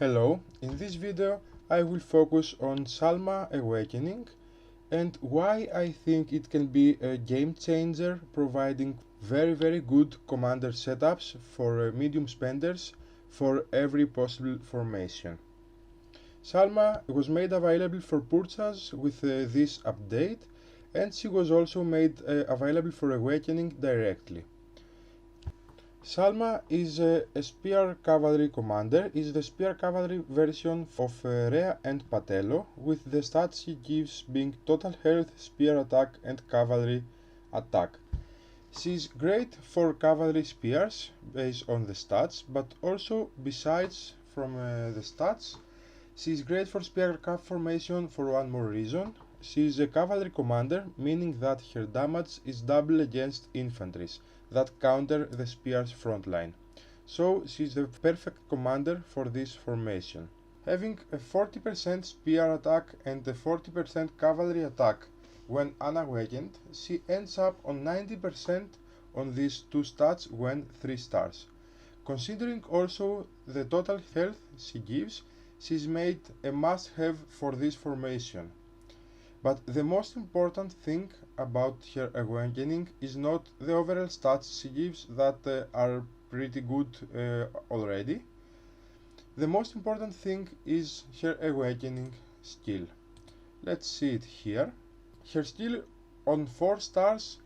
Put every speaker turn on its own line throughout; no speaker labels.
Hello, in this video I will focus on Salma Awakening and why I think it can be a game changer, providing very good commander setups for medium spenders for every possible formation. Salma was made available for purchase with this update, and she was also made available for Awakening directly. Salma is a spear cavalry commander, is the spear cavalry version of Rhea and Patello, with the stats she gives being total health, spear attack and cavalry attack. She is great for cavalry spears based on the stats, but also besides from the stats, she is great for spear cav formation for one more reason. She is a cavalry commander, meaning that her damage is double against infantries that counter the spear's front line. So she is the perfect commander for this formation. Having a 40% spear attack and a 40% cavalry attack when unawakened, she ends up on 90% on these two stats when 3 stars. Considering also the total health she gives, she is made a must-have for this formation. But the most important thing about her awakening is not the overall stats she gives that are pretty good already. The most important thing is her awakening skill. Let's see it here. Her skill on 4 stars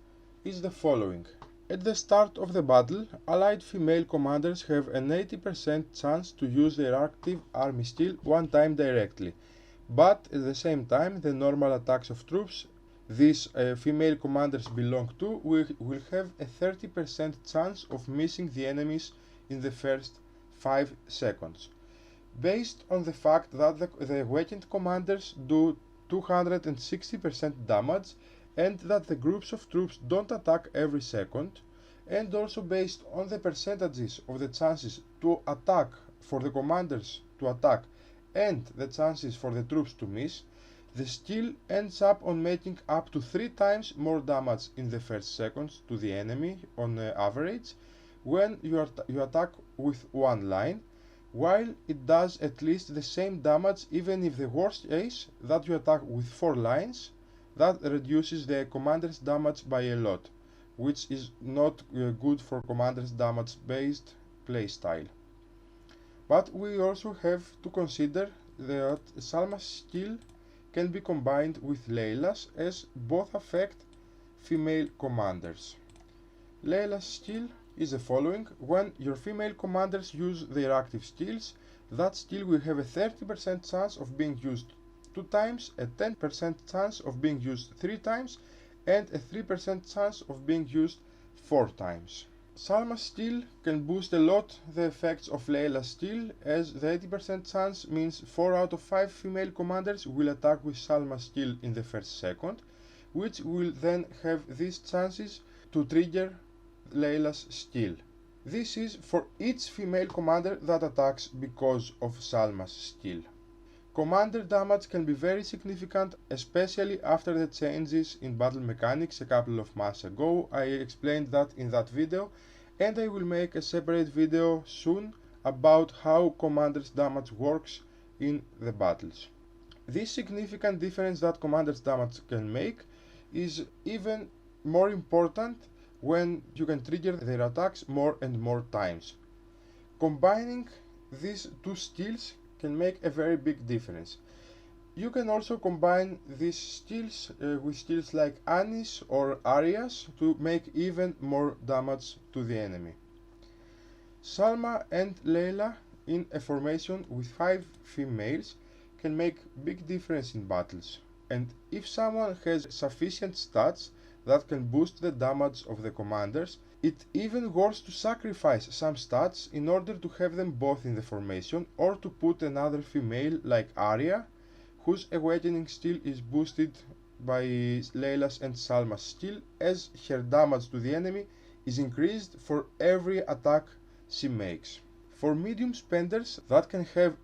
is the following. At the start of the battle, allied female commanders have an 80% chance to use their active army skill one time directly. But at the same time, the normal attacks of troops these female commanders belong to will have a 30% chance of missing the enemies in the first 5 seconds. Based on the fact that the awakened commanders do 260% damage and that the groups of troops don't attack every second, and also based on the percentages of the chances to attack for the commanders to attack and the chances for the troops to miss, the skill ends up on making up to 3 times more damage in the first seconds to the enemy on average when you attack with one line, while it does at least the same damage even if the worst case that you attack with 4 lines. That reduces the commander's damage by a lot, which is not good for commander's damage based playstyle. But we also have to consider that Salma's skill can be combined with Leila's, as both affect female commanders. Leila's skill is the following. When your female commanders use their active skills, that skill will have a 30% chance of being used 2 times, a 10% chance of being used 3 times, and a 3% chance of being used 4 times. Salma's skill can boost a lot the effects of Leila's skill, as the 80% chance means 4 out of 5 female commanders will attack with Salma's skill in the first second, which will then have these chances to trigger Leila's skill. This is for each female commander that attacks because of Salma's skill. Commander damage can be very significant, especially after the changes in battle mechanics a couple of months ago. I explained that in that video, and I will make a separate video soon about how commander's damage works in the battles. This significant difference that commander's damage can make is even more important when you can trigger their attacks more and more times. Combining these two skills can make a very big difference. You can also combine these skills with skills like Anis or Arias to make even more damage to the enemy. Salma and Leila in a formation with 5 females can make big difference in battles, and if someone has sufficient stats that can boost the damage of the commanders, it's even worth to sacrifice some stats in order to have them both in the formation, or to put another female like Arya, whose awakening skill is boosted by Leila's and Salma's skill, as her damage to the enemy is increased for every attack she makes. For medium spenders that can have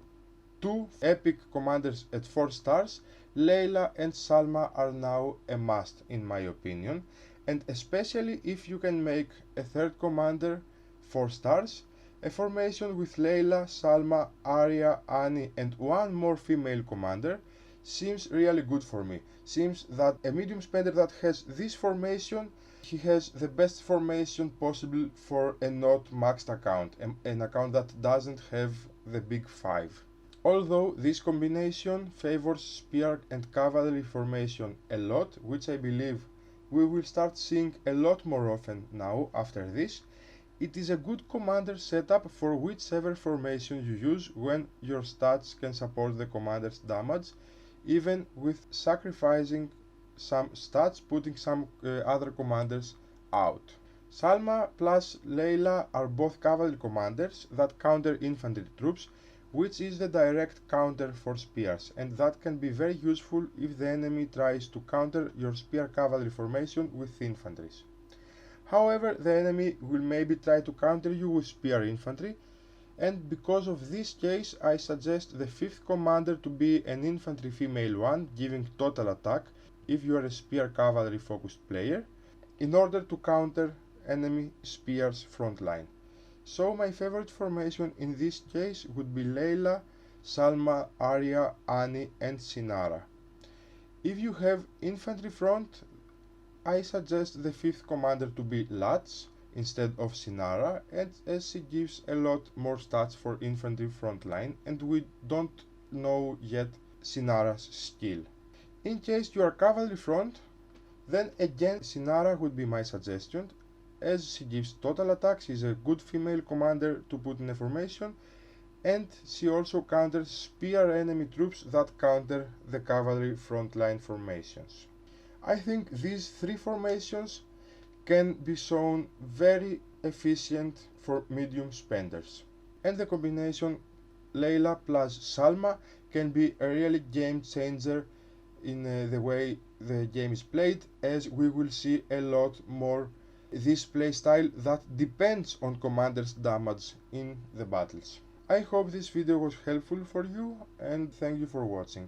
2 epic commanders at 4 stars, Leila and Salma are now a must in my opinion, and especially if you can make a 3rd commander 4 stars, A formation with Leila, Salma, Arya, Annie and one more female commander seems really good for me. Seems that a medium spender that has this formation, he has the best formation possible for a not maxed account, an account that doesn't have the big 5. Although this combination favors spear and cavalry formation a lot, which I believe we will start seeing a lot more often now after this, it is a good commander setup for whichever formation you use when your stats can support the commander's damage, even with sacrificing some stats, putting some other commanders out. Salma plus Leila are both cavalry commanders that counter infantry troops, which is the direct counter for spears, and that can be very useful if the enemy tries to counter your spear cavalry formation with infantries. However, the enemy will maybe try to counter you with spear infantry, and because of this case I suggest the 5th commander to be an infantry female one, giving total attack if you are a spear cavalry focused player, in order to counter enemy spears front line. So my favorite formation in this case would be Leila, Salma, Arya, Annie and Sinara. If you have infantry front, I suggest the 5th commander to be Lats instead of Sinara, and as she gives a lot more stats for infantry front line, and we don't know yet Sinara's skill. In case you are cavalry front, then again Sinara would be my suggestion, as she gives total attack. She is a good female commander to put in a formation, and she also counters spear enemy troops that counter the cavalry frontline formations. I think these 3 formations can be shown very efficient for medium spenders, and the combination Leila plus Salma can be a really game changer in the way the game is played, as we will see a lot more this playstyle that depends on commander's damage in the battles. I hope this video was helpful for you, and thank you for watching.